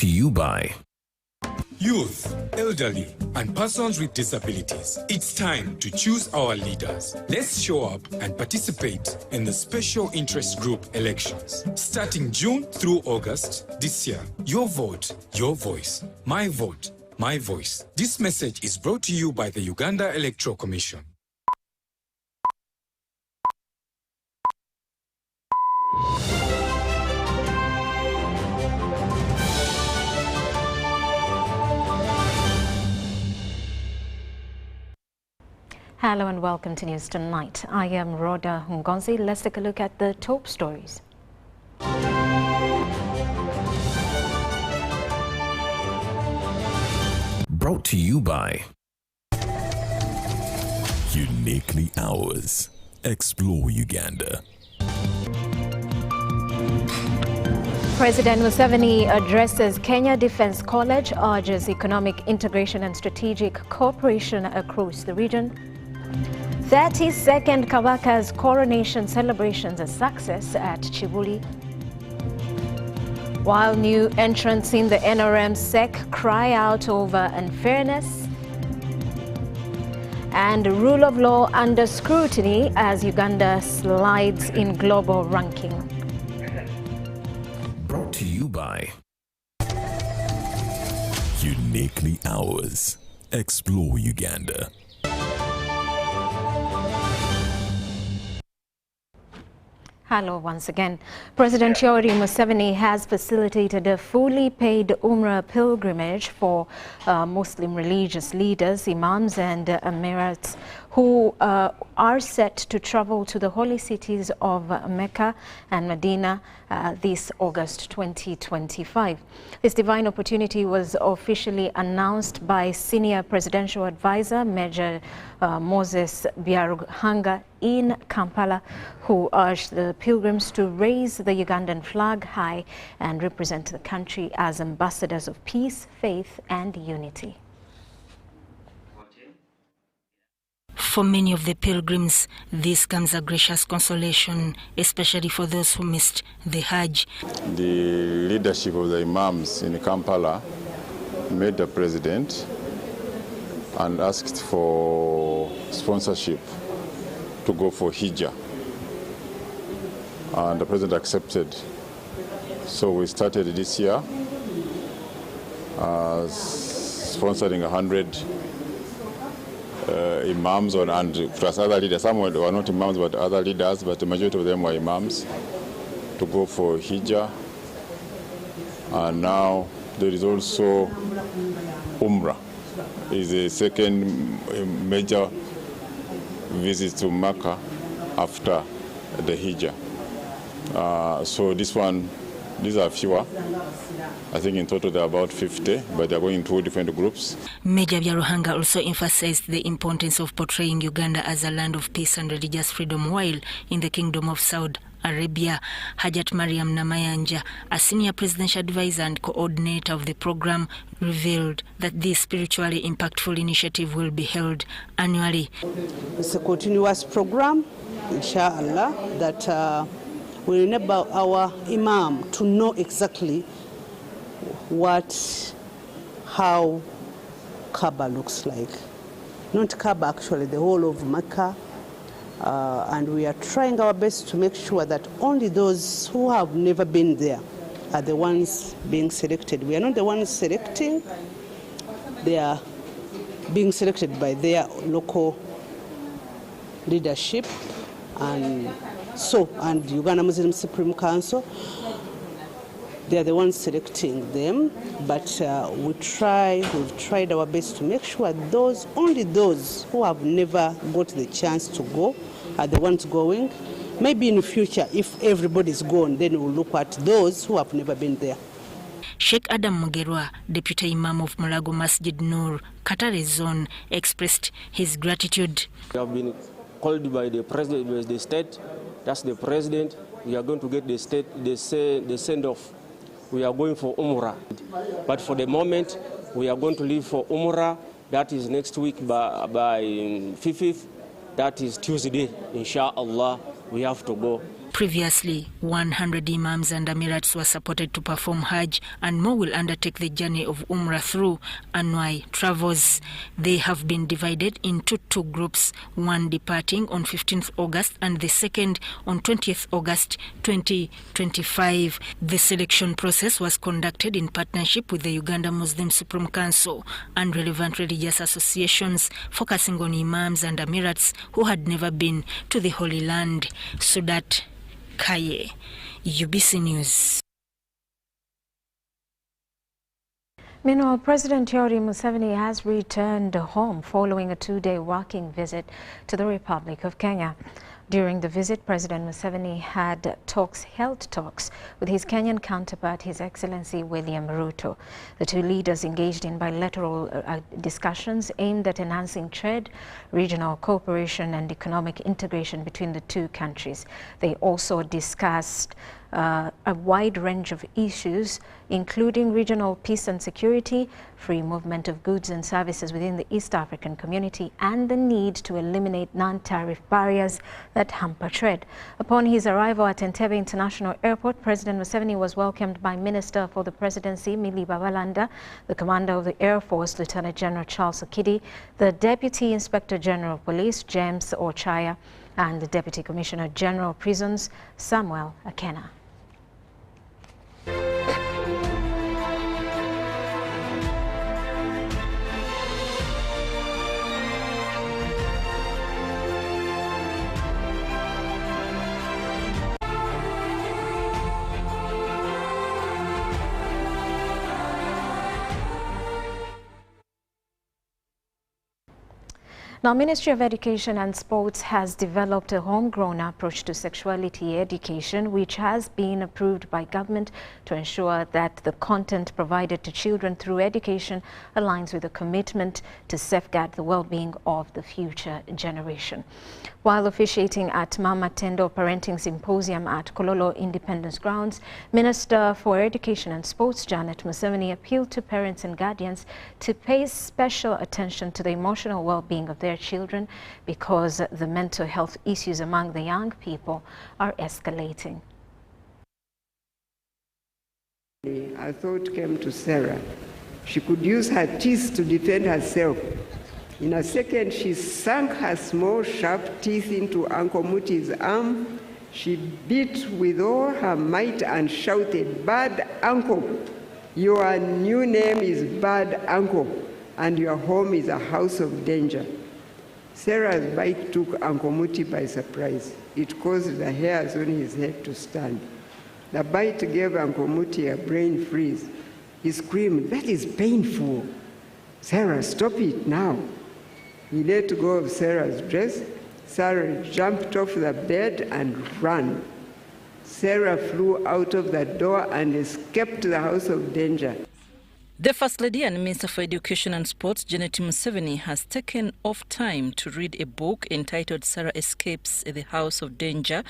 to you by youth, elderly, and persons with disabilities. It's time to choose our leaders. Let's show up and participate in the special interest group elections. Starting June through August this year. Your vote, your voice. My vote, my voice. This message is brought to you by the Uganda Electoral Commission. Hello and welcome to News Tonight. I am Rhoda Ngonzi. Let's take a look at the top stories. Brought to you by Uniquely Ours. Explore Uganda. President Museveni addresses Kenya Defence College, urges economic integration and strategic cooperation across the region. 32nd Kabaka's coronation celebrations a success at Chibuli. While new entrants in the NRM SEC cry out over unfairness. And rule of law under scrutiny as Uganda slides in global ranking. Brought to you by Uniquely Ours. Explore Uganda. Hello once again. President Yoweri Museveni has facilitated a fully paid Umrah pilgrimage for Muslim religious leaders, imams and emirates who are set to travel to the holy cities of Mecca and Medina this August 2025. This divine opportunity was officially announced by Senior Presidential Advisor Major Moses Byarugamba in Kampala, who urged the pilgrims to raise the Ugandan flag high and represent the country as ambassadors of peace, faith and unity. For many of the pilgrims, this comes a gracious consolation, especially for those who missed the Hajj. The leadership of the imams in Kampala met the president and asked for sponsorship to go for Hijjah. And the president accepted. So we started this year sponsoring 100 imams and plus other leaders. Some were not imams but other leaders, but the majority of them were imams to go for Hijjah. And now there is also Umrah. It's the second major visit to Mecca after the Hijjah. So these are fewer. I think in total there are about 50, but they are going in 2 different groups. Major Byarugamba also emphasized the importance of portraying Uganda as a land of peace and religious freedom, while in the Kingdom of Saudi Arabia, Hajat Mariam Namayanja, a senior presidential advisor and coordinator of the program, revealed that this spiritually impactful initiative will be held annually. It's a continuous program, inshallah, that will enable our imam to know exactly how Kaaba looks like. Not Kaaba, actually, the whole of Mecca. And we are trying our best to make sure that only those who have never been there are the ones being selected. We are not the ones selecting. They are being selected by their local leadership and Uganda Muslim Supreme Council. They are the ones selecting them, but we've tried our best to make sure only those who have never got the chance to go are the ones going. Maybe in the future, if everybody's gone, then we'll look at those who have never been there. Sheikh Adam Mugerwa, Deputy Imam of Mulago Masjid Nur, Katare Zone, expressed his gratitude. We have been called by the president of the state. That's the president. We are going to get the state, the send-off. We are going for Umrah. But for the moment, we are going to leave for Umrah. That is next week by 5th. That is Tuesday. Inshallah, we have to go. Previously, 100 imams and amirats were supported to perform Hajj, and more will undertake the journey of Umrah through Anwai Travels. They have been divided into two groups, one departing on 15th August and the second on 20th August 2025. The selection process was conducted in partnership with the Uganda Muslim Supreme Council and relevant religious associations, focusing on imams and amirats who had never been to the Holy Land. Sudat Kaye, UBC News. Meanwhile, President Yoweri Museveni has returned home following a two-day working visit to the Republic of Kenya. During the visit, President Museveni held talks with his Kenyan counterpart, His Excellency William Ruto. The two leaders engaged in bilateral discussions aimed at enhancing trade, regional cooperation and economic integration between the two countries. They also discussed a wide range of issues, including regional peace and security, free movement of goods and services within the East African community, and the need to eliminate non-tariff barriers that hamper trade. Upon his arrival at Entebbe International Airport, President Museveni was welcomed by Minister for the Presidency, Millie Babalanda, the Commander of the Air Force, Lieutenant General Charles Okidi, the Deputy Inspector General of Police, James Ochaya, and the Deputy Commissioner General of Prisons, Samuel Akena. Now, Ministry of Education and Sports has developed a homegrown approach to sexuality education, which has been approved by government to ensure that the content provided to children through education aligns with a commitment to safeguard the well-being of the future generation. While officiating at Mama Tendo Parenting Symposium at Kololo Independence Grounds, Minister for Education and Sports Janet Museveni appealed to parents and guardians to pay special attention to the emotional well-being of their children because the mental health issues among the young people are escalating. A thought came to Sarah. She could use her teeth to defend herself. In a second, she sank her small, sharp teeth into Uncle Muti's arm. She beat with all her might and shouted, "Bad Uncle! Your new name is Bad Uncle, and your home is a house of danger." Sarah's bite took Uncle Muti by surprise. It caused the hairs on his head to stand. The bite gave Uncle Muti a brain freeze. He screamed, "That is painful. Sarah, stop it now." He let go of Sarah's dress. Sarah jumped off the bed and ran. Sarah flew out of the door and escaped the house of danger. The First Lady and Minister for Education and Sports, Janet Museveni, has taken off time to read a book entitled Sarah Escapes the House of Danger,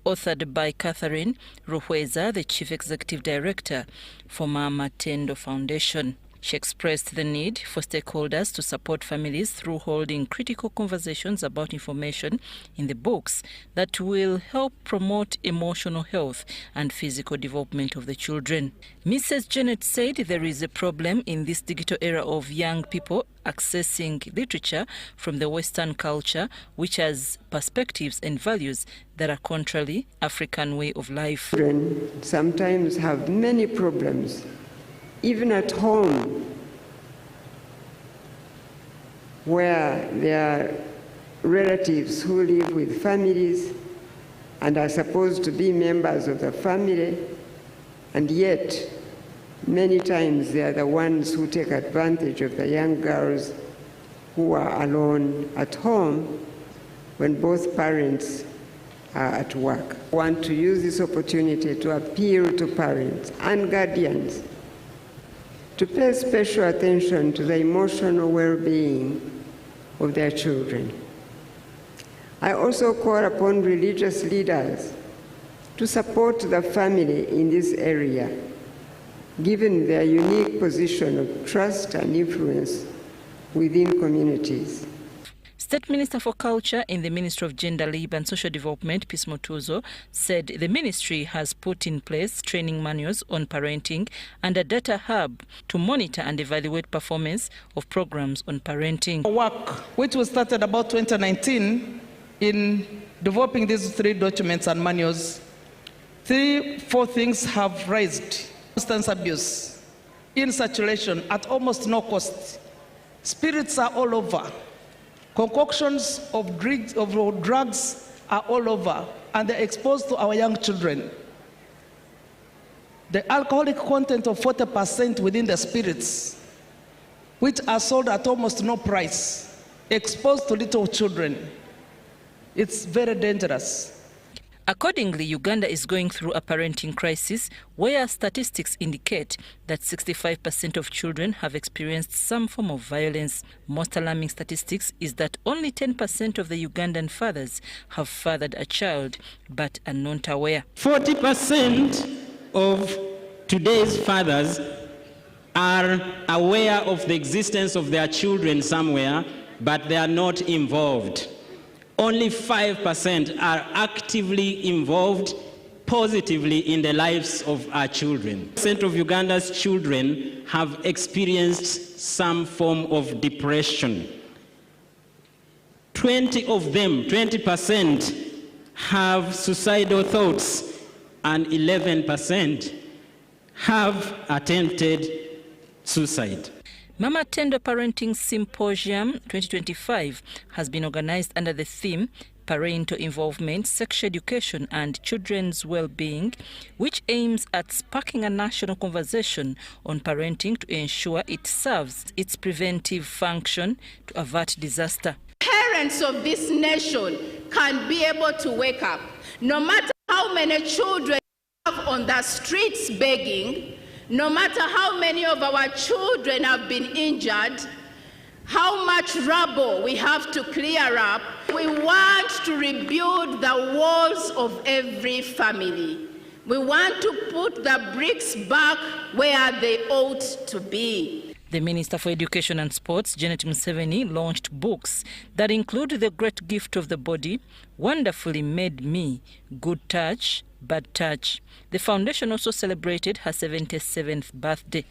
authored by Catherine Ruhweza, the Chief Executive Director for Mama Tendo Foundation. She expressed the need for stakeholders to support families through holding critical conversations about information in the books that will help promote emotional health and physical development of the children. Mrs. Janet said there is a problem in this digital era of young people accessing literature from the Western culture, which has perspectives and values that are contrary African way of life. Children sometimes have many problems. Even at home, where there are relatives who live with families and are supposed to be members of the family, and yet many times they are the ones who take advantage of the young girls who are alone at home when both parents are at work. I want to use this opportunity to appeal to parents and guardians to pay special attention to the emotional well-being of their children. I also call upon religious leaders to support the family in this area, given their unique position of trust and influence within communities. State Minister for Culture in the Ministry of Gender, Labour and Social Development, Peace Motuzo, said the ministry has put in place training manuals on parenting and a data hub to monitor and evaluate performance of programs on parenting. Work which was started about 2019 in developing these 3 documents and manuals, 4 things have raised. Substance abuse in circulation at almost no cost. Spirits are all over. Concoctions of drugs are all over, and they're exposed to our young children. The alcoholic content of 40% within the spirits, which are sold at almost no price, exposed to little children. It's very dangerous. Accordingly, Uganda is going through a parenting crisis where statistics indicate that 65% of children have experienced some form of violence. Most alarming statistics is that only 10% of the Ugandan fathers have fathered a child but are not aware. 40% of today's fathers are aware of the existence of their children somewhere, but they are not involved. Only 5% are actively involved positively in the lives of our children. 10% of Uganda's children have experienced some form of depression. 20% have suicidal thoughts, and 11% have attempted suicide. Mama Tendo Parenting Symposium 2025 has been organized under the theme Parental Involvement, Sexual Education and Children's Well-Being, which aims at sparking a national conversation on parenting to ensure it serves its preventive function to avert disaster. Parents of this nation can be able to wake up, no matter how many children have on the streets begging, no matter how many of our children have been injured, how much rubble we have to clear up, we want to rebuild the walls of every family. We want to put the bricks back where they ought to be. The Minister for Education and Sports, Janet Museveni, launched books that include The Great Gift of the Body, Wonderfully Made Me, Good Touch, Bad Touch. The foundation also celebrated her 77th birthday.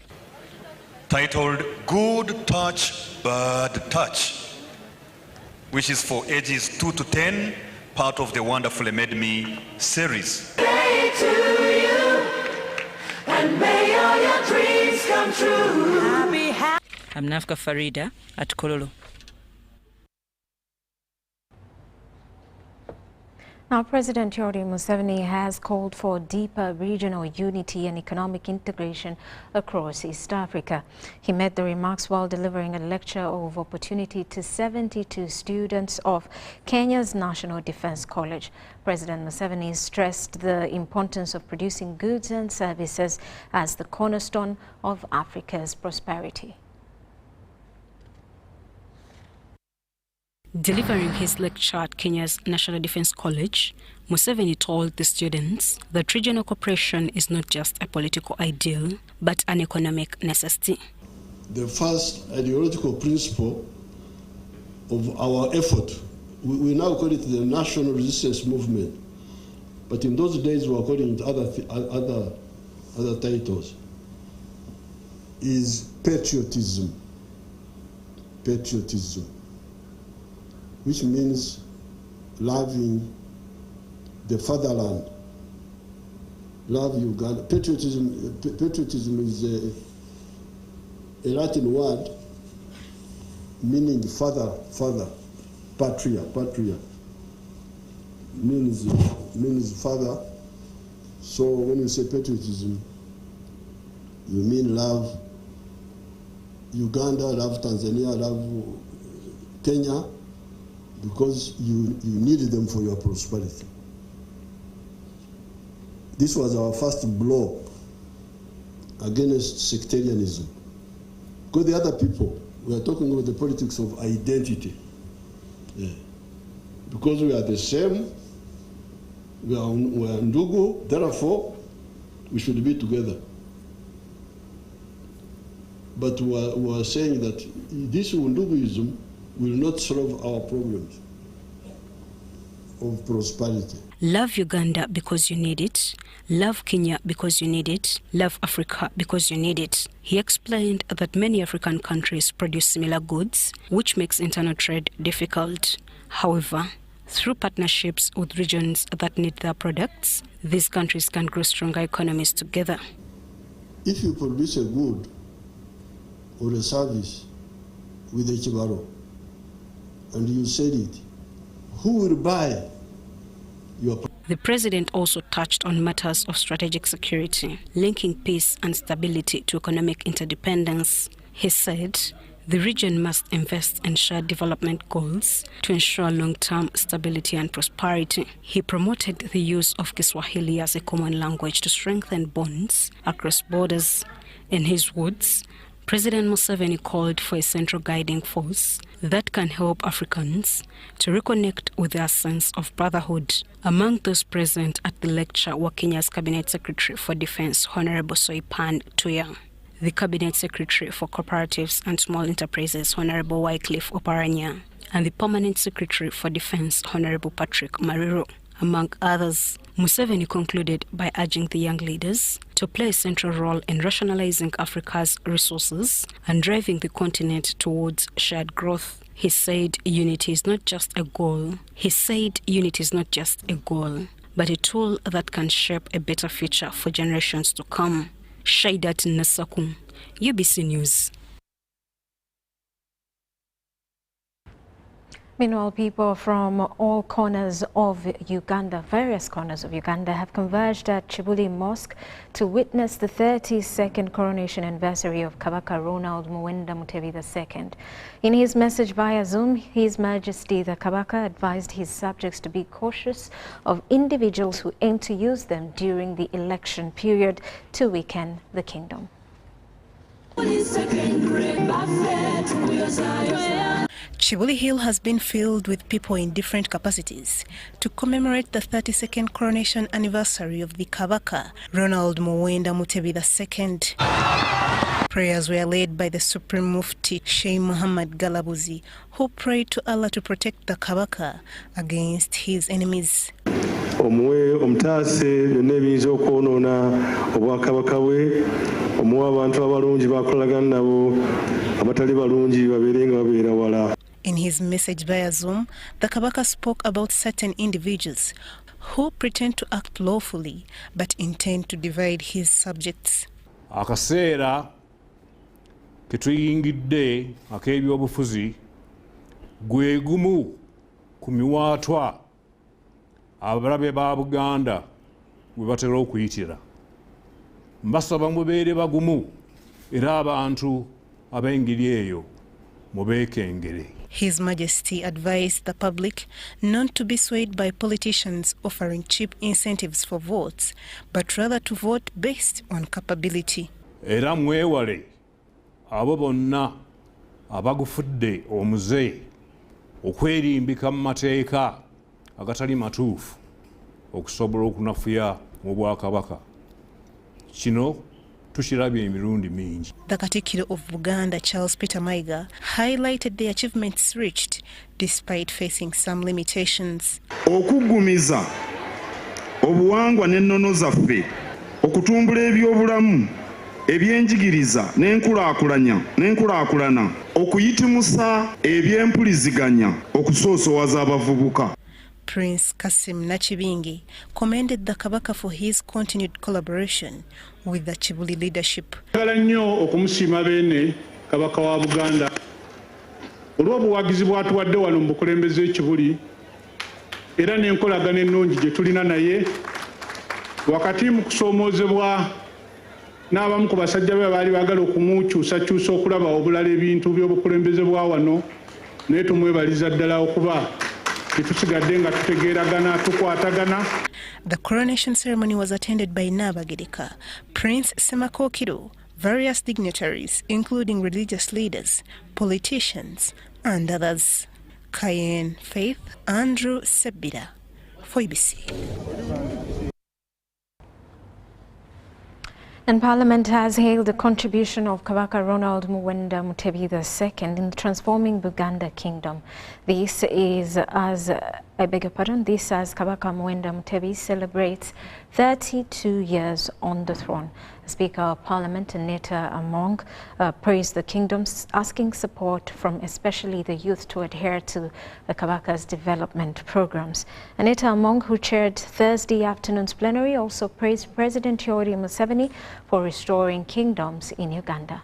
Titled Good Touch, Bad Touch, which is for ages 2 to 10, part of the Wonderfully Made Me series. Day to you, and may all your dreams come true. I'm Nafka Farida at Kololo. Now, President Yoweri Museveni has called for deeper regional unity and economic integration across East Africa. He made the remarks while delivering a lecture of opportunity to 72 students of Kenya's National Defense College. President Museveni stressed the importance of producing goods and services as the cornerstone of Africa's prosperity. Delivering his lecture at Kenya's National Defense College, Museveni told the students that regional cooperation is not just a political ideal, but an economic necessity. The first ideological principle of our effort, we now call it the National Resistance Movement, but in those days we were calling it other titles, is patriotism. Patriotism, which means loving the fatherland, love Uganda. Patriotism is a Latin word meaning father, patria means father. So when you say patriotism, you mean love Uganda, love Tanzania, love Kenya, because you needed them for your prosperity. This was our first blow against sectarianism. Because the other people, we are talking about the politics of identity. Yeah. Because we are the same, we are Ndugu, therefore we should be together. But we are saying that this Unduguism will not solve our problems of prosperity. Love Uganda because you need it. Love Kenya because you need it. Love Africa because you need it. He explained that many African countries produce similar goods, which makes internal trade difficult. However, through partnerships with regions that need their products, these countries can grow stronger economies together. If you produce a good or a service with a chibaro and you sell it, who will buy your product? The president also touched on matters of strategic security, linking peace and stability to economic interdependence. He said the region must invest in shared development goals to ensure long-term stability and prosperity. He promoted the use of Kiswahili as a common language to strengthen bonds across borders. In his words, President Museveni called for a central guiding force that can help Africans to reconnect with their sense of brotherhood. Among those present at the lecture were Kenya's Cabinet Secretary for Defense, Honorable Soipan Tuya, the Cabinet Secretary for Cooperatives and Small Enterprises, Honorable Wycliffe Oparanya, and the Permanent Secretary for Defense, Honorable Patrick Mariro, among others. Museveni concluded by urging the young leaders to play a central role in rationalizing Africa's resources and driving the continent towards shared growth. He said unity is not just a goal. But a tool that can shape a better future for generations to come. Shaidat Nasakum, UBC News. Meanwhile, people from all corners of Uganda, various corners of Uganda, have converged at Chibuli Mosque to witness the 32nd coronation anniversary of Kabaka Ronald Muwenda Mutebi II. In his message via Zoom, His Majesty the Kabaka advised his subjects to be cautious of individuals who aim to use them during the election period to weaken the kingdom. Chibuli Hill has been filled with people in different capacities to commemorate the 32nd coronation anniversary of the Kabaka, Ronald Muwenda Mutebi II. Prayers were led by the Supreme Mufti Sheikh Muhammad Galabuzi, who prayed to Allah to protect the Kabaka against his enemies. Omuwe omutaase byonna ebiyinza okwonoona obwakabaka bwe, omuwe abantu abalungi bakolagana nabo, abatali balungi babeere nga babeera wala. In his message via Zoom, the Kabaka spoke about certain individuals who pretend to act lawfully but intend to divide his subjects. Akaseera ketuyingidde ak'ebyobufuzi gwe gumu ku miwaatwa abalabe ba Buganda we batera okuyitira. Mbasaba mubeere bagumu era abantu ab'engeri eyo mubeekengere. His Majesty advised the public not to be swayed by politicians offering cheap incentives for votes, but rather to vote based on capability. Era mwewale abo bonna abagufudde omuze okwerimbika mu mateeka agatali matuufu okusobola okunafuya mu Bwakabaka. Kino tushirabye emirundi mingi. The Katikkiro of Buganda, Charles Peter Mayiga, highlighted the achievements reached despite facing some limitations. Okuggumiza obuwangwa n'ennono zaffe, okutumbula ebyobulamu, ebyenjigiriza n'enkulaakulana, okuyitimusa ebyempuliziganya, okusoosowaza abavubuka. Prince Kasim Nachibingi commended the Kabaka for his continued collaboration with the Chibuli leadership. Njagala nnyo okumusiima beene Kabaka wa Buganda olw'obuwagizi bw'atuwadde wano mu bukulembeze Chibuli era n'enkolagana ennungi gye tulina naye wakati mu kusoomoozebwa n'abamu ku basajja be baali baagala okumukyusakyusa okulaba obulala ebintu by'obukulembeze bwa wano naye tumwebaliza ddala okuba The coronation ceremony was attended by Nabagirika, Prince Semakokiro, various dignitaries, including religious leaders, politicians, and others. Cayenne Faith, Andrew Sebida, for UBC. And Parliament has hailed the contribution of Kabaka Ronald Muwenda Mutebi II in transforming Buganda Kingdom. This as Kabaka Muwenda Mutebi celebrates 32 years on the throne. Speaker of Parliament Aneta Among praised the kingdom, asking support from especially the youth to adhere to the Kabaka's development programs. Aneta Among, who chaired Thursday afternoon's plenary, also praised President Yoweri Museveni for restoring kingdoms in Uganda.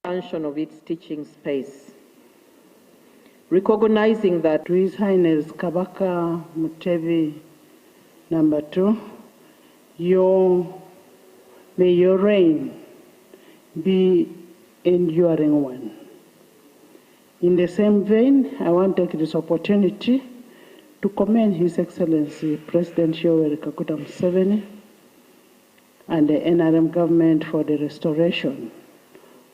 Expansion of its teaching space, recognizing that His Highness Kabaka Mutebi II, may your reign be enduring one. In the same vein, I want to take this opportunity to commend His Excellency President Yoweri Museveni and the NRM government for the restoration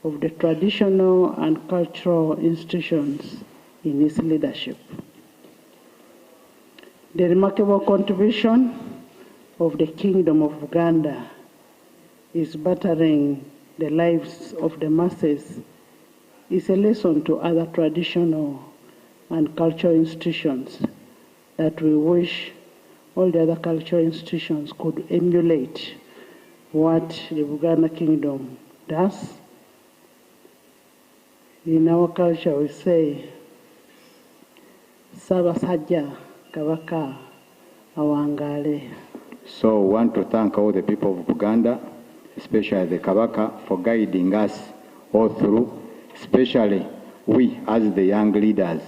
of the traditional and cultural institutions in his leadership. The remarkable contribution of the Kingdom of Uganda is bettering the lives of the masses is a lesson to other traditional and cultural institutions that we wish all the other cultural institutions could emulate what the Uganda Kingdom does. In our culture we say, Sabasajja Kabaka Awangale. So I want to thank all the people of Uganda, especially the Kabaka, for guiding us all through, especially we as the young leaders,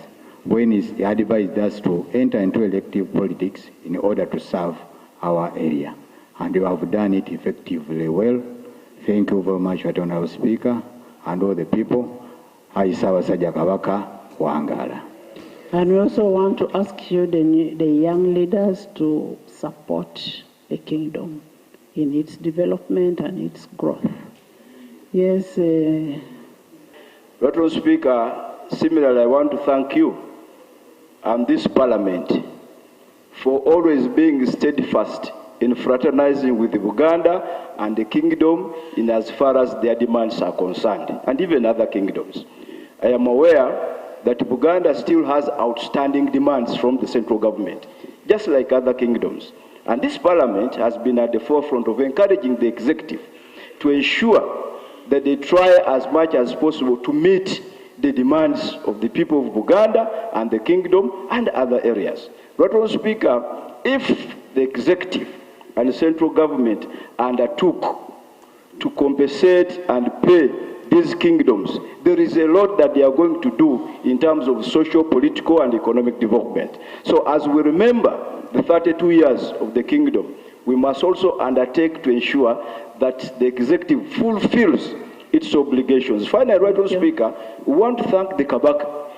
when he advised us to enter into elective politics in order to serve our area. And you have done it effectively well. Thank you very much, Honorable Speaker, and all the people. I Sabasajja Kabaka Wangala. And we also want to ask you, the young leaders, to support the kingdom in its development and its growth. Yes. Honorable Speaker, similarly, I want to thank you and this Parliament for always being steadfast in fraternizing with Uganda and the kingdom in as far as their demands are concerned, and even other kingdoms. I am aware that Uganda still has outstanding demands from the central government, just like other kingdoms. And this Parliament has been at the forefront of encouraging the executive to ensure that they try as much as possible to meet the demands of the people of Uganda and the kingdom and other areas. Honorable Speaker, if the executive and the central government undertook to compensate and pay these kingdoms, there is a lot that they are going to do in terms of social, political, and economic development. So as we remember the 32 years of the kingdom, we must also undertake to ensure that the executive fulfills its obligations. Finally, Honorable Speaker, we want to thank the Kabaka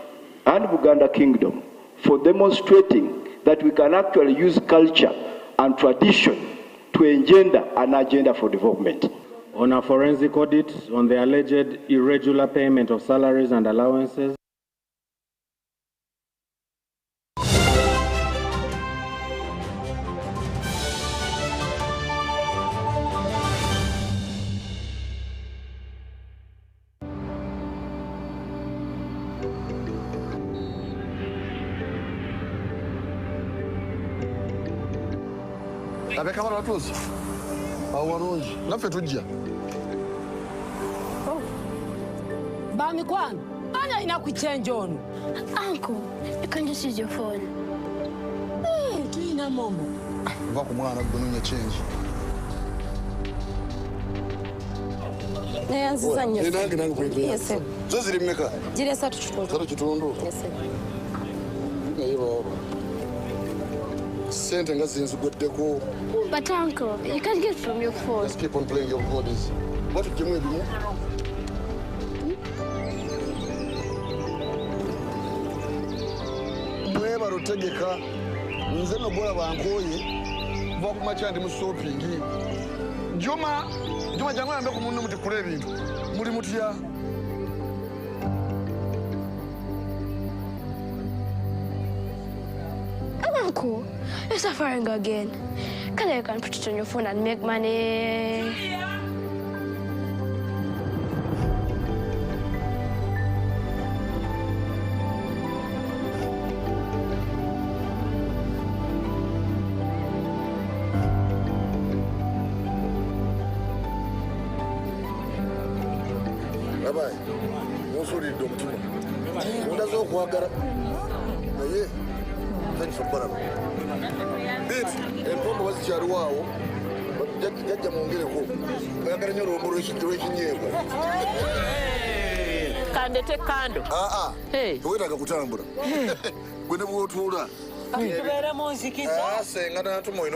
and Buganda Kingdom for demonstrating that we can actually use culture and tradition to engender an agenda for development. On a forensic audit on the alleged irregular payment of salaries and allowances. Abeka bana tuzi. Awarunji. Naffe tujja. Bami kwanu. Ana inakuchenja ono. Uncle, you can just use your phone. Hey, tuina momo. Va ku mwana gwe change. Neyanziza nnyo. Nange kwingira. Yes. Zo ziri mmeka? Ziri 3 kitundu. 3 kitundu. Yes. Nayo sente nga zinziguddeko. But uncle, you can't get from your phone. Just keep on playing your bodies. What did you do? Mweba rutegeka nze no bola bankoye va ku macha ndi mu shopping. Juma jangu ambe ku munno muti kule bintu. Muri mutya? Uncle, you're suffering again. Can you put it on your phone and make money? Bye-bye. Also, the doctor. What does all work? Thanks for Barab. This, and Pom was Charwao, but get them on the home. We are going to situation here. Can they take candle? Hey, wait, I go to Tambra. When the world told her. I say, I don't know what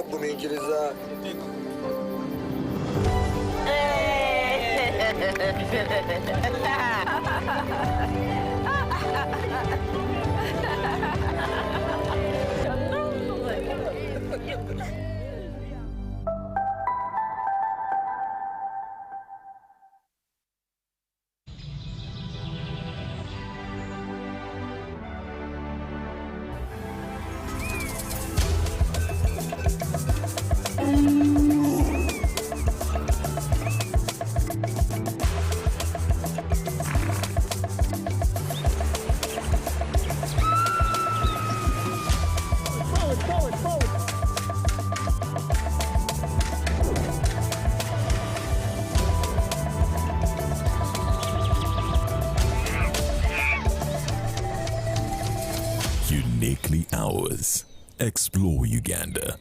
Uniquely ours. Explore Uganda.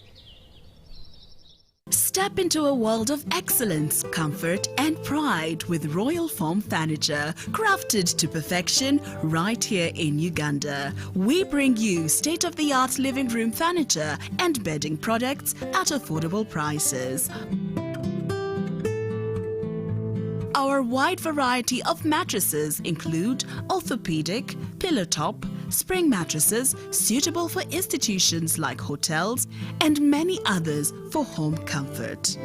Step into a world of excellence, comfort and pride with Royal Foam Furniture, crafted to perfection right here in Uganda. We bring you state-of-the-art living room furniture and bedding products at affordable prices. Our wide variety of mattresses include orthopedic, pillow top, spring mattresses suitable for institutions like hotels and many others for home comfort.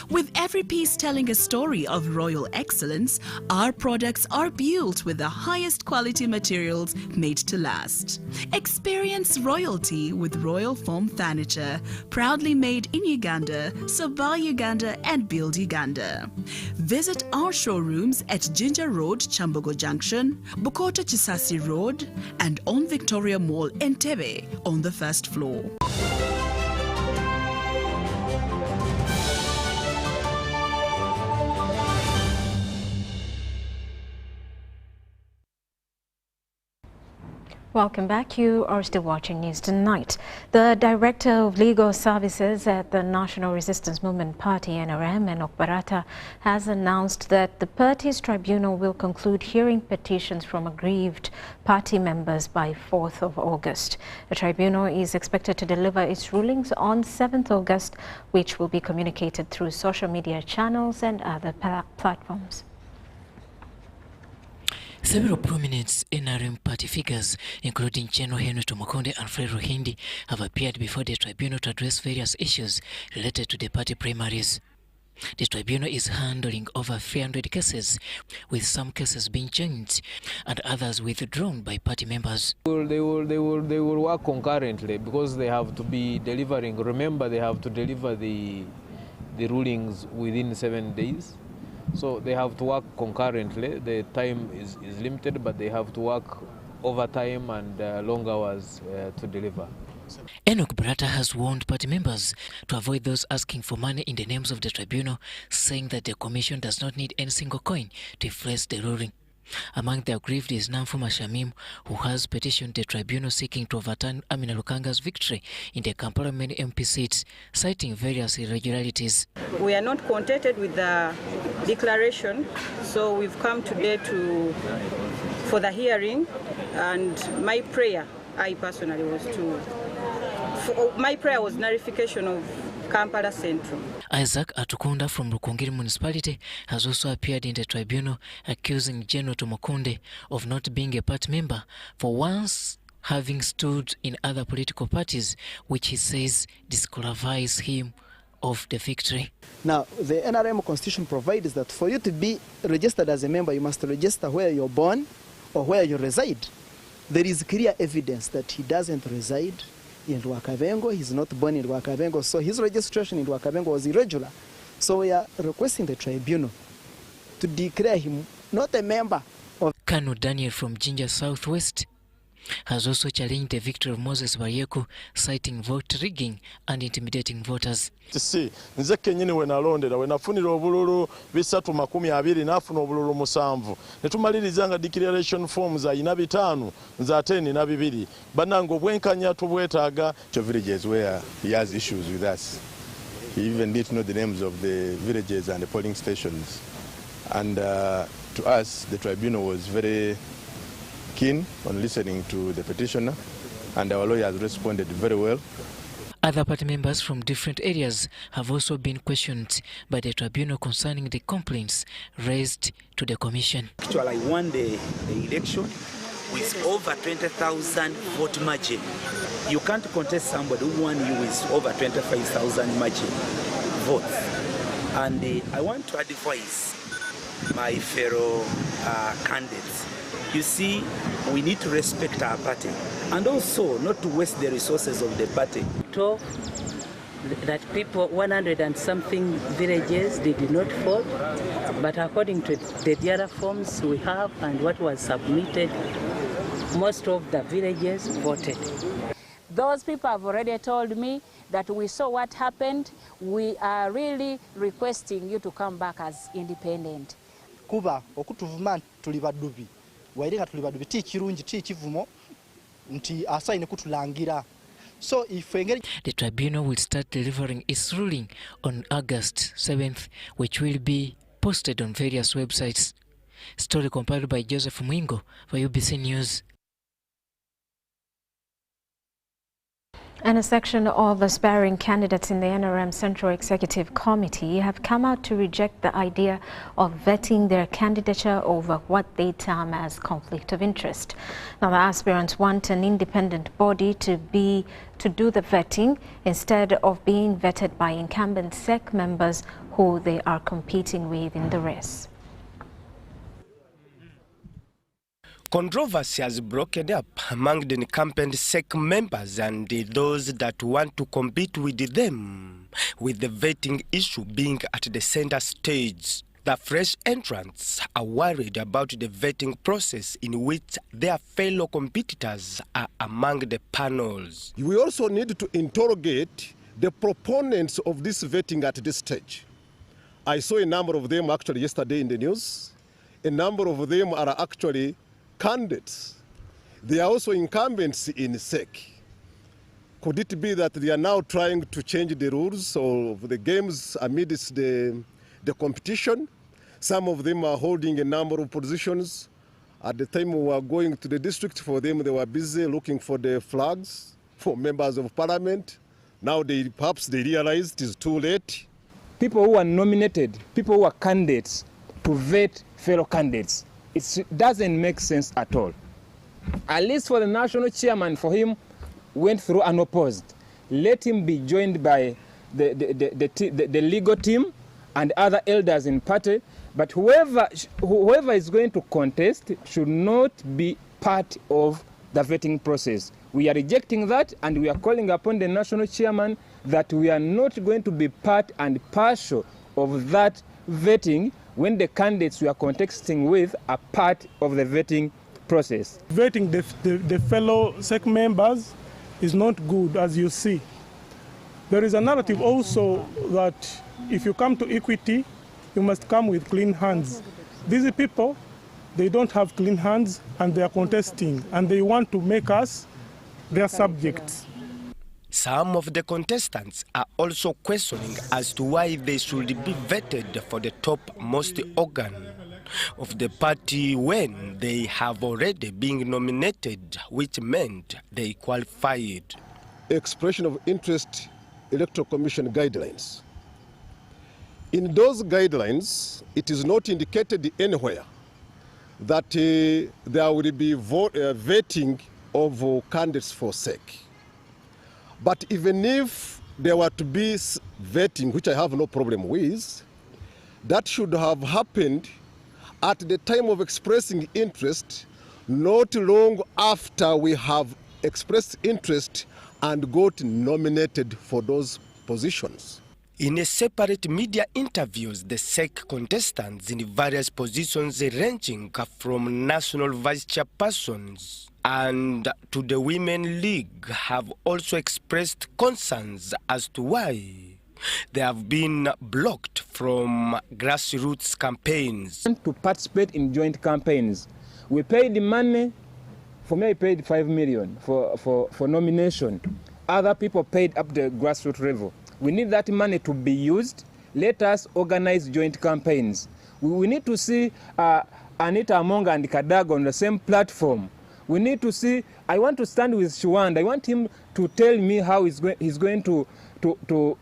With every piece telling a story of royal excellence, our products are built with the highest quality materials made to last. Experience royalty with Royal Foam Furniture, proudly made in Uganda, so buy Uganda and build Uganda. Visit our showrooms at Ginger Road, Chambogo Junction, Bukoto Chisasi Road, and on Victoria Mall, Entebbe, on the first floor. Welcome back. You are still watching News Tonight. The Director of Legal Services at the National Resistance Movement Party, NRM, Enoch Barata, has announced that the party's tribunal will conclude hearing petitions from aggrieved party members by 4th of August. The tribunal is expected to deliver its rulings on 7th August, which will be communicated through social media channels and other platforms. Several prominent NRM party figures, including General Henry Tumukunde and Fred Ruhindi, have appeared before the tribunal to address various issues related to the party primaries. The tribunal is handling over 300 cases, with some cases being changed and others withdrawn by party members. They will work concurrently because they have to be delivering. Remember, they have to deliver the rulings within 7 days. So they have to work concurrently. The time is limited, but they have to work overtime and long hours to deliver. Enoch Barata has warned party members to avoid those asking for money in the names of the tribunal, saying that the commission does not need any single coin to influence the ruling. Among the aggrieved is Namfuma Shamim, who has petitioned the tribunal seeking to overturn Amina Lukanga's victory in the Kampala main MP seat, citing various irregularities. We are not contented with the declaration, so we've come today for the hearing, and my prayer, I personally my prayer was nullification of Kampala Central. Isaac Atukunda from Rukungiri Municipality has also appeared in the tribunal, accusing General Tumukunde of not being a party member for once having stood in other political parties, which he says disqualifies him of the victory. Now, the NRM constitution provides that for you to be registered as a member, you must register where you're born or where you reside. There is clear evidence that he doesn't reside in Rwakabengo. He's not born in Rwakabengo, so his registration in Rwakabengo was irregular. So we are requesting the tribunal to declare him not a member of... Colonel Daniel from Jinja Southwest has also challenged the victory of Moses Baryeku, citing vote rigging and intimidating voters. Nze kenyini we nalondera we nafunira obululu 320 nafuna obululu 7 netumaliriza nga declaration forms ayina 5 nza 10 na 2 bananga obwenkanya tubwetaaga to villages where he has issues with us. He even did know the names of the villages and the polling stations, and to us the tribunal was very keen on listening to the petitioner, and our lawyers responded very well. Other party members from different areas have also been questioned by the tribunal concerning the complaints raised to the commission. Actually, I won the election with over 20,000 vote margin. You can't contest somebody who won you with over 25,000 margin votes. And I want to advise my fellow candidates. You see, we need to respect our party and also not to waste the resources of the party. That people, 100 and something villages, they did not vote, but according to the other forms we have and what was submitted, most of the villages voted. Those people have already told me that we saw what happened. We are really requesting you to come back as independent. Kuba okutuvuma tuli badubi. Wairenga tuli badubi ti kirungi ti kivumo nti asaine kutulangira. So if the tribunal will start delivering its ruling on August 7th, which will be posted on various websites. Story compiled by Joseph Mwingo for UBC News. And a section of aspiring candidates in the NRM Central Executive Committee have come out to reject the idea of vetting their candidature over what they term as conflict of interest. Now, the aspirants want an independent body to do the vetting instead of being vetted by incumbent SEC members who they are competing with in the race. Controversy has broken up among the incumbent SEC members and those that want to compete with them, with the vetting issue being at the center stage. The fresh entrants are worried about the vetting process in which their fellow competitors are among the panels. We also need to interrogate the proponents of this vetting at this stage. I saw a number of them actually yesterday in the news. A number of them are actually candidates. They are also incumbents in SEC. Could it be that they are now trying to change the rules of the games amidst the competition? Some of them are holding a number of positions. At the time we were going to the district, for them they were busy looking for the flags for members of parliament. Now perhaps they realized it's too late. People who are nominated, people who are candidates to vet fellow candidates, it doesn't make sense at all. At least for the national chairman, for him, went through unopposed. Let him be joined by the legal team and other elders in party. But whoever is going to contest should not be part of the vetting process. We are rejecting that, and we are calling upon the national chairman that we are not going to be part and partial of that vetting when the candidates we are contesting with are part of the vetting process. Vetting the fellow SEC members is not good, as you see. There is a narrative also that if you come to equity, you must come with clean hands. These people, they don't have clean hands and they are contesting and they want to make us their subjects. Some of the contestants are also questioning as to why they should be vetted for the topmost organ of the party when they have already been nominated, which meant they qualified. Expression of interest Electoral Commission guidelines. In those guidelines, it is not indicated anywhere that there will be vetting of candidates for SEC. But even if there were to be vetting, which I have no problem with, that should have happened at the time of expressing interest, not long after we have expressed interest and got nominated for those positions. In a separate media interviews, the SEC contestants in various positions ranging from national vice chairpersons and to the Women League have also expressed concerns as to why they have been blocked from grassroots campaigns. To participate in joint campaigns, we paid the money. For me, I paid 5 million for nomination. Other people paid up the grassroots level. We need that money to be used. Let us organize joint campaigns. We need to see Anita Amonga and Kadaga on the same platform. We need to see, I want to stand with Shwanda. I want him to tell me how he's going to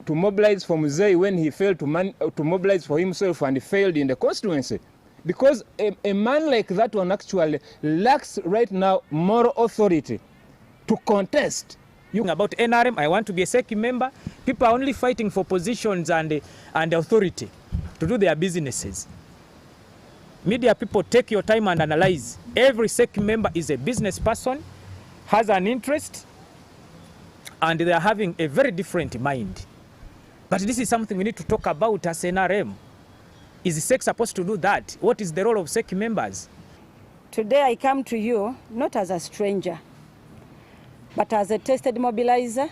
mobilize for Muzei when he failed to mobilize for himself and he failed in the constituency. Because a man like that one actually lacks right now moral authority to contest. About NRM, I want to be a SEC member. People are only fighting for positions and authority to do their businesses. Media people, take your time and analyze. Every SEC member is a business person, has an interest, and they are having a very different mind. But this is something we need to talk about as NRM. Is the SEC supposed to do that? What is the role of SEC members? Today I come to you not as a stranger, but as a tested mobilizer,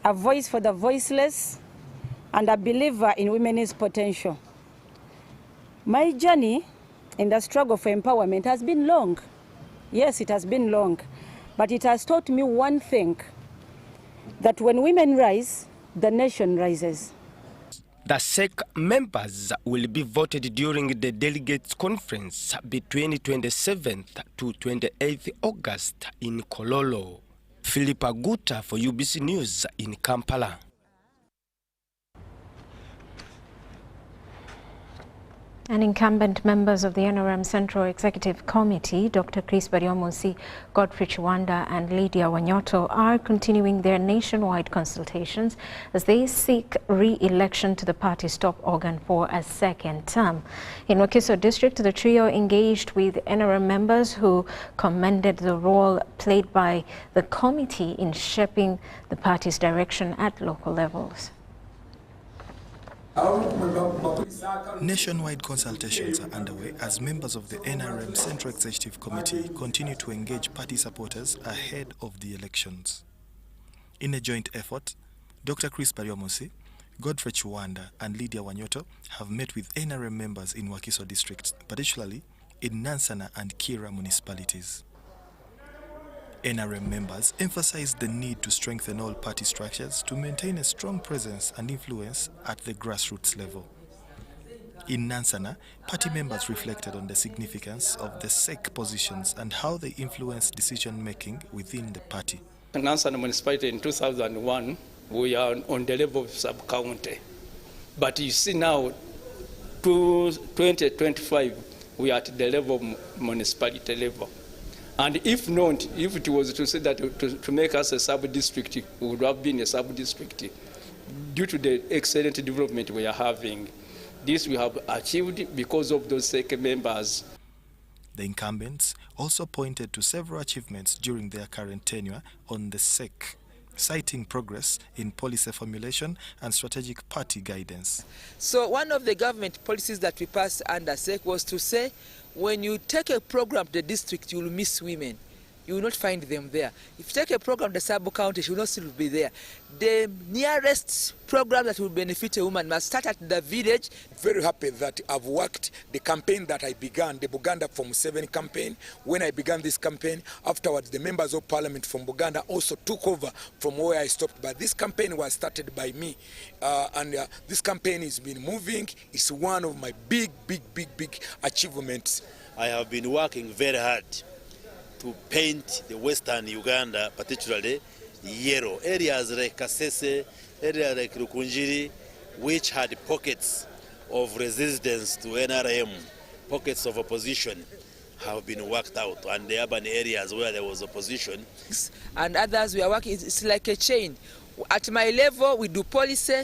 a voice for the voiceless, and a believer in women's potential. My journey in the struggle for empowerment has been long. Yes, it has been long, but it has taught me one thing, that when women rise, the nation rises. The SEC members will be voted during the delegates conference between 27th to 28th August in Kololo. Philip Aguta for UBC News in Kampala. And incumbent members of the NRM Central Executive Committee, Dr. Chris Baryomunsi, Godfrey Chiwanda and Lydia Wanyoto, are continuing their nationwide consultations as they seek re-election to the party's top organ for a second term. In Wakiso District, the trio engaged with NRM members who commended the role played by the committee in shaping the party's direction at local levels. Nationwide consultations are underway as members of the NRM Central Executive Committee continue to engage party supporters ahead of the elections. In a joint effort, Dr. Chris Baryomunsi, Godfrey Chiwanda and Lydia Wanyoto have met with NRM members in Wakiso districts, particularly in Nansana and Kira municipalities. NRM members emphasized the need to strengthen all party structures to maintain a strong presence and influence at the grassroots level. In Nansana, party members reflected on the significance of the SEC positions and how they influence decision-making within the party. In Nansana municipality in 2001, we are on the level of sub-county. But you see now, 2025, we are at the level of municipality level. And if not, if it was to say that to make us a sub-district, we would have been a sub-district due to the excellent development we are having. This we have achieved because of those SEC members. The incumbents also pointed to several achievements during their current tenure on the SEC, citing progress in policy formulation and strategic party guidance. So one of the government policies that we passed under SEC was to say, when you take a program to the district, you will miss women. You will not find them there. If you take a program to the sub-county, she will not still be there. The nearest program that will benefit a woman must start at the village. Very happy that I've worked the campaign that I began, the Buganda from 7 campaign. When I began this campaign, afterwards the members of parliament from Buganda also took over from where I stopped. But this campaign was started by me. This campaign has been moving. It's one of my big achievements. I have been working very hard to paint the Western Uganda, particularly yellow. Areas like Kasese, areas like Rukunjiri, which had pockets of resistance to NRM, pockets of opposition, have been worked out. And the urban areas where there was opposition. And others we are working, it's like a chain. At my level, we do policy.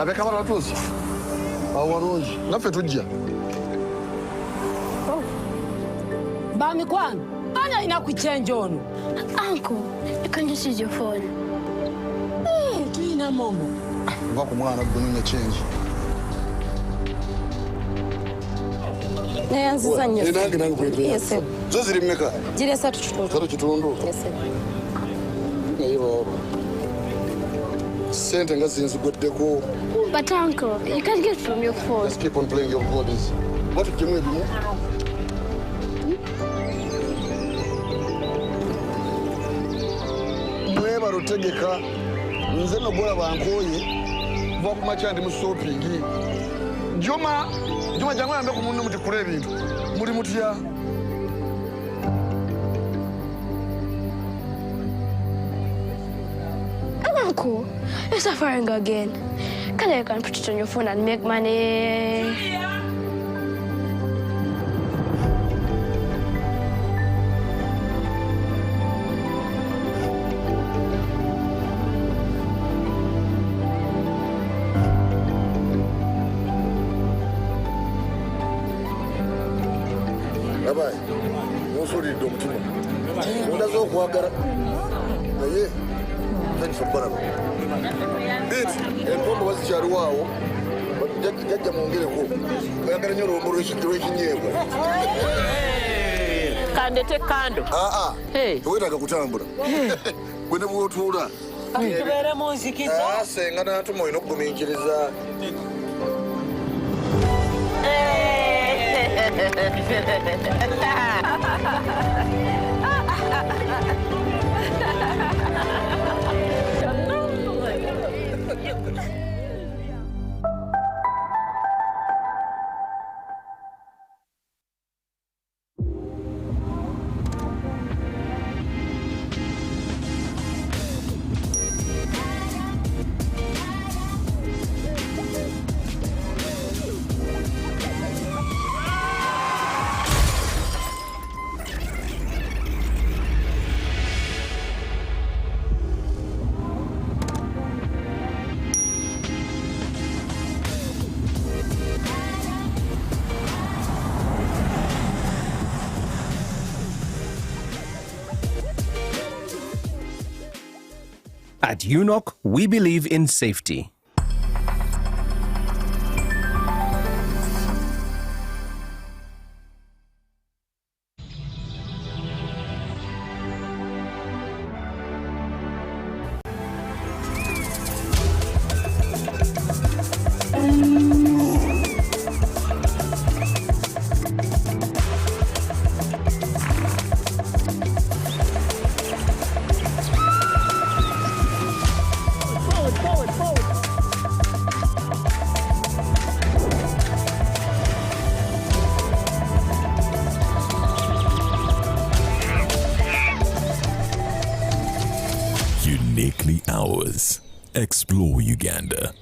abekabala batuuzi awo walungi naffe tujja bamikwano ani alina kuchenja ono. Uncle, you can just use your phone. Tuyina momo va ku mwana gununya change nayanziza nnyo. nange kwepera Yes, zo ziri mmeka ziri 3 kitundu Yes, naye baba sente nga zinzigoddeko. But uncle, you can get from your phone. Let's keep on playing your bodies. What did you do? Mweba rutegeka nze nogola bankoye kuva ku makya ndi mu shopping. Juma jangu yambe ku munno muti kule ebintu muri mutya. Uncle, you're suffering again. Can you put it on your phone and make money? Bye-bye. No sorry, don't you know. What does all work? Thanks for Baraba. And what was Charuao? But get them on the we're going to know situation here. Can they take candle? Hey, wait, I go to Tambura. When the world told her. I sang another tomorrow, no coming. At UNOC, we believe in safety. Uniquely ours. Explore Uganda.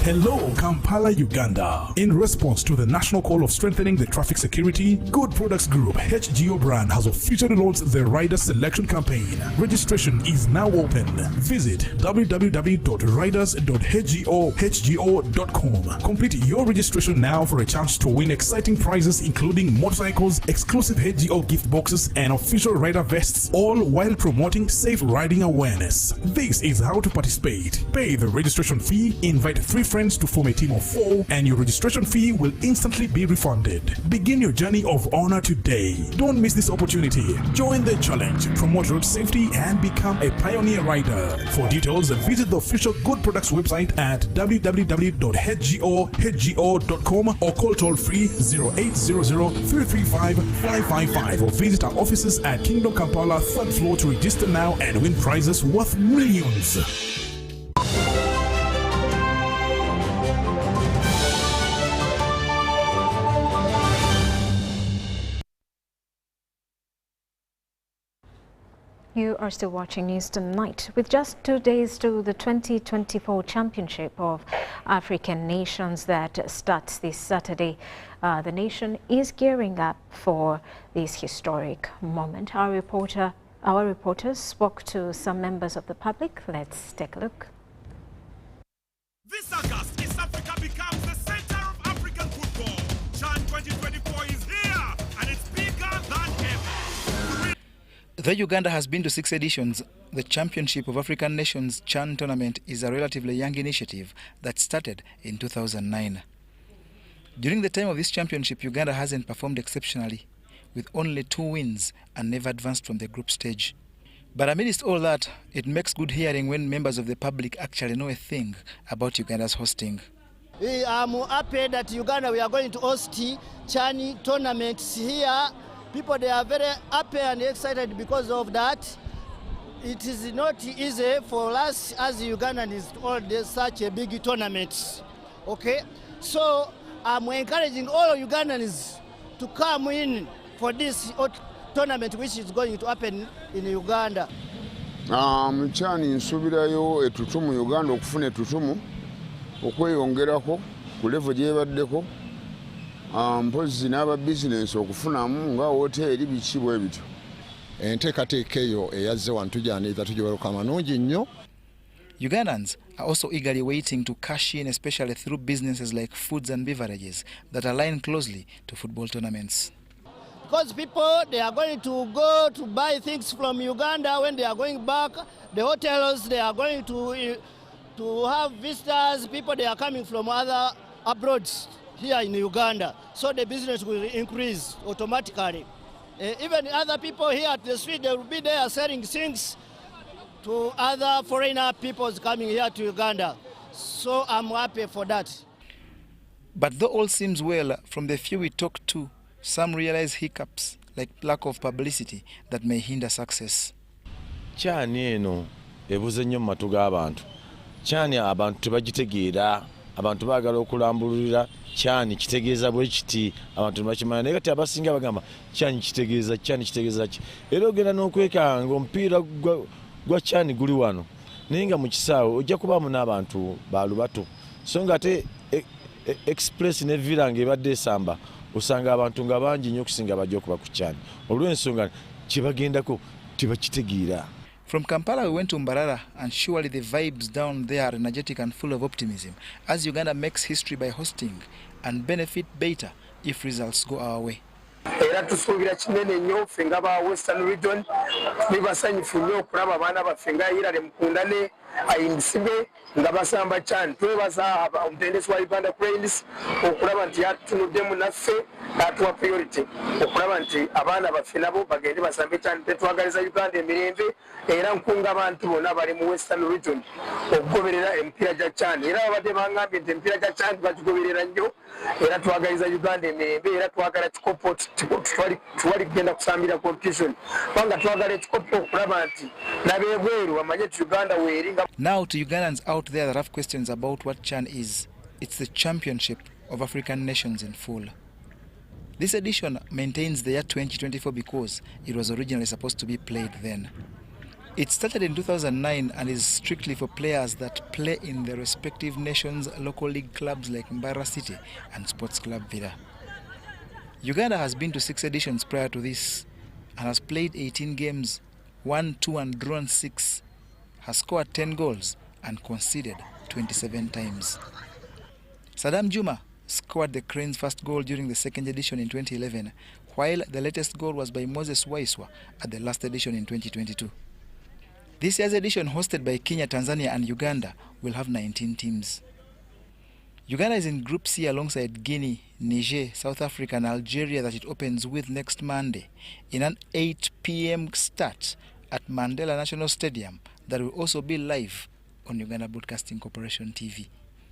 Hello, Kampala, Uganda. In response to the national call of strengthening the traffic security, Good Products Group HGO brand has officially launched the Rider Selection Campaign. Registration is now open. Visit www.riders.hgo.com. Complete your registration now for a chance to win exciting prizes including motorcycles, exclusive HGO gift boxes, and official rider vests, all while promoting safe riding awareness. This is how to participate. Pay the registration fee, invite 3 friends to form a team of 4, and your registration fee will instantly be refunded. Begin your journey of honor today. Don't miss this opportunity. Join the challenge, promote road safety, and become a pioneer rider. For details, visit the official Good Products website at www.hgo.com or call toll-free 0800-335-555 or visit our offices at Kingdom Kampala 3rd floor to register now and win prizes worth millions. You are still watching News Tonight. With just 2 days to the 2024 Championship of African Nations that starts this Saturday, the nation is gearing up for this historic moment. Our reporter Our reporters spoke to some members of the public. Let's take a look. This August, East Africa becomes the center of African football. CHAN 2024 is here, and it's bigger than ever. Though Uganda has been to 6 editions, the Championship of African Nations CHAN tournament is a relatively young initiative that started in 2009. During the time of this championship, Uganda hasn't performed exceptionally, with only 2 wins and never advanced from the group stage. But amidst all that, it makes good hearing when members of the public actually know a thing about Uganda's hosting. I'm happy that Uganda, we are going to host CHAN tournaments here. People, they are very happy and excited because of that. It is not easy for us as Ugandans to hold such a big tournament. Okay? So I'm encouraging all Ugandans to come in for this tournament which is going to happen in Uganda. CHAN nsubirayo etutumu Uganda okufuna etutumu okweyongerako ku level gyebaddeko mpozi n'aba business okufunamu nga hoteli biki bwe bityo. Enteekateeka eyo eyazze wano tujaaniza tugiweruka manungi nnyo. Ugandans are also eagerly waiting to cash in, especially through businesses like foods and beverages that align closely to football tournaments. Because people, they are going to go to buy things from Uganda when they are going back. The hotels, they are going to have visitors. People, they are coming from other abroad here in Uganda. So the business will increase automatically. Even other people here at the street, they will be there selling things to other foreigner peoples coming here to Uganda. So I'm happy for that. But though all seems well, from the few we talked to, some realize hiccups like lack of publicity that may hinder success. CHAN eno ebuze nnyo mu matu g'abantu. CHAN abantu tebagitegeera, abantu baagala okulambululira CHAN kitegeeza bwe kiti, abantu tebakimanya naye kati abasinga bagamba CHAN kitegeeza ki. Era ogenda n'okwekanga omupiira gwa CHAN guli wano naye nga mu kisaawe ojja kubaamu n'abantu baalubato. So nga ate express ne villa ng'ebadde esamba osanga abantu nga bangi nnyo okusinga bajja okuba ku CHAN. Olw'ensonga kye bagendako tebakitegeera. From Kampala we went to Mbarara, and surely the vibes down there are energetic and full of optimism as Uganda makes history by hosting and benefit better if results go our way. Era tusuubira kinene nnyo ffe nga ba Western Region nibasanyufu nnyo okulaba abaana baffe nga Irale Mukundane ayindisibwe nga basamba CHAN. Twebaza omutendesi wa Uganda Cranes okulaba nti yatunuddemu naffe n'atuwa priority okulaba nti abaana baffe nabo bagende basambe CHAN. Tetwagaliza Uganda emirembe era nkunga abantu bonna bali mu Western Region okugoberera emipiira gya CHAN. Era babadde bangambye nti emipiira gya CHAN bagigoberera nnyo era twagaliza Uganda emirembe era twagala kikopo twali kugenda kusambira competition kubanga twagala ekikopo okulaba nti n'abeebweru bamanye nti Uganda weeringa. Now to Ugandans out there that have questions about what CHAN is, it's the Championship of African Nations in full. This edition maintains the year 2024 because it was originally supposed to be played then. It started in 2009 and is strictly for players that play in their respective nations' local league clubs like Mbarara City and Sports Club Villa. Uganda has been to 6 editions prior to this and has played 18 games, won 2 and drawn 6, has scored 10 goals and conceded 27 times. Saddam Juma scored the Cranes' first goal during the 2nd edition in 2011, while the latest goal was by Moses Waiswa at the last edition in 2022. This year's edition, hosted by Kenya, Tanzania and Uganda, will have 19 teams. Uganda is in Group C alongside Guinea, Niger, South Africa and Algeria that it opens with next Monday in an 8 p.m. start at Mandela National Stadium that will also be live on Uganda Broadcasting Corporation TV.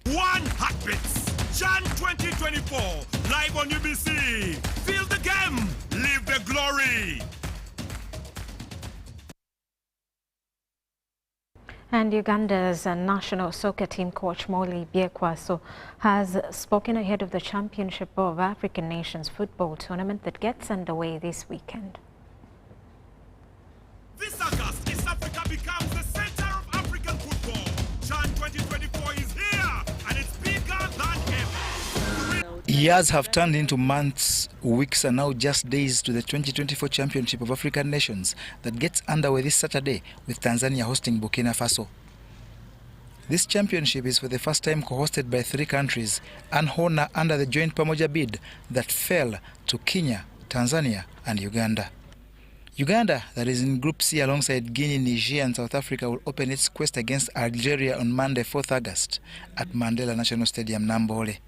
One Heartbeats, CHAN 2024, live on UBC. Feel the game, live the glory. And Uganda's national soccer team coach Molly Byekwaso has spoken ahead of the Championship of African Nations football tournament that gets underway this weekend. This August, East Africa becomes the center of African football. CHAN 2024 is here, and it's bigger than ever. Years have turned into months, weeks and now just days to the 2024 Championship of African Nations that gets underway this Saturday with Tanzania hosting Burkina Faso. This championship is for the first time co-hosted by 3 countries, an honor under the joint Pamoja bid that fell to Kenya, Tanzania and Uganda. Uganda, that is in Group C alongside Guinea, Niger and South Africa, will open its quest against Algeria on Monday, 4th August at Mandela National Stadium, Nambole.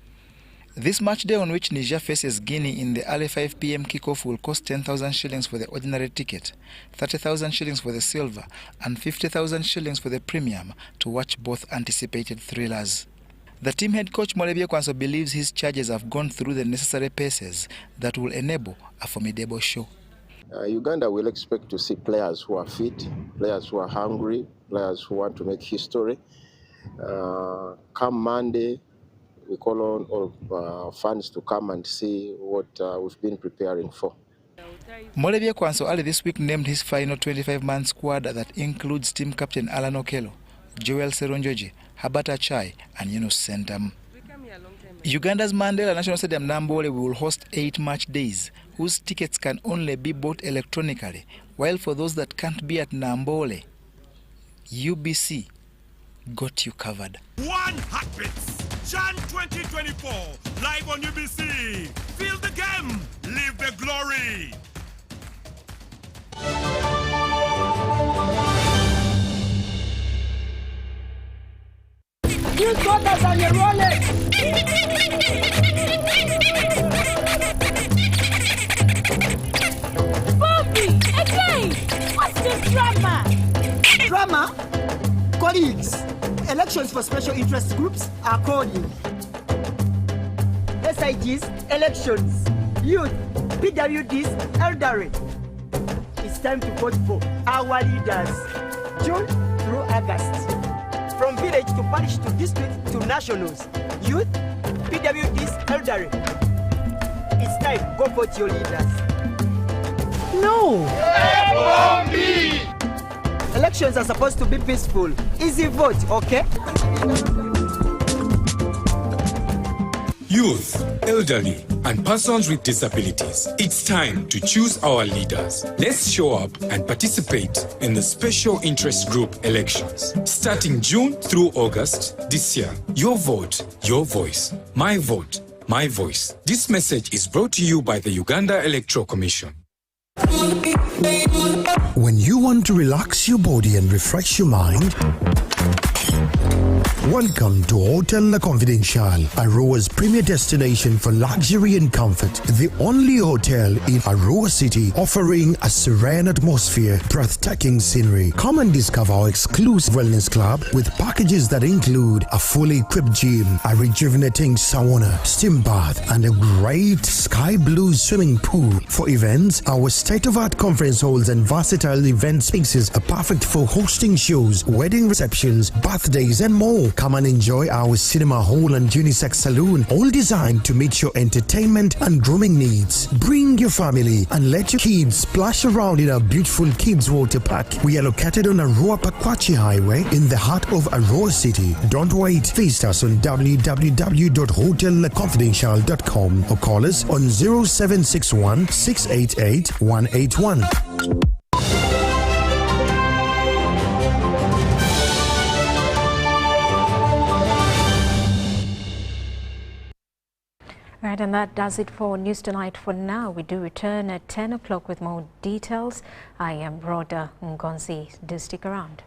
This match day on which Niger faces Guinea in the early 5 p.m. kickoff will cost 10,000 shillings for the ordinary ticket, 30,000 shillings for the silver, and 50,000 shillings for the premium to watch both anticipated thrillers. The team head coach Molebie Kwanso believes his charges have gone through the necessary paces that will enable a formidable show. Uganda will expect to see players who are fit, players who are hungry, players who want to make history. Come Monday, we call on all fans to come and see what we've been preparing for. Molebie Kwanso early this week named his final 25-man squad that includes team captain Alan Okello, Joel Seronjoji, Habata Chai and Yunus Sentam. Uganda's Mandela National Stadium Nambole will host 8 match days, whose tickets can only be bought electronically, while for those that can't be at Nambole, UBC got you covered. 1 Heartbeats, Jan 2024, live on UBC. Feel the game, live the glory. You got us on your wallet. Bobby, again, what's this drama? Drama? Colleagues, elections for special interest groups are calling. SIGs, elections, youth, PWDs, elderly. It's time to vote for our leaders, June through August. From village to parish to district to nationals, youth, PWDs, elderly. It's time, go vote your leaders. No! Elections are supposed to be peaceful. Easy vote, okay? Youth, elderly, and persons with disabilities. It's time to choose our leaders. Let's show up and participate in the special interest group elections. Starting June through August this year. Your vote, your voice. My vote, my voice. This message is brought to you by the Uganda Electoral Commission. When you want to relax your body and refresh your mind, welcome to Hotel La Confidential, Aroa's premier destination for luxury and comfort. The only hotel in Aroa City offering a serene atmosphere, breathtaking scenery. Come and discover our exclusive wellness club with packages that include a fully equipped gym, a rejuvenating sauna, steam bath, and a great sky blue swimming pool. For events, our state-of-art conference halls and versatile event spaces are perfect for hosting shows, wedding receptions, birthdays, and more. Come and enjoy our cinema hall and unisex saloon, all designed to meet your entertainment and grooming needs. Bring your family and let your kids splash around in our beautiful kids water park. We are located on Aroa Pakwachi Highway in the heart of Aroa City. Don't wait. Visit us on www.hotelconfidential.com or call us on 0761 688 181. Right, and that does it for News Tonight for now. We do return at 10 o'clock with more details. I am Rhoda Ngonzi. Do stick around.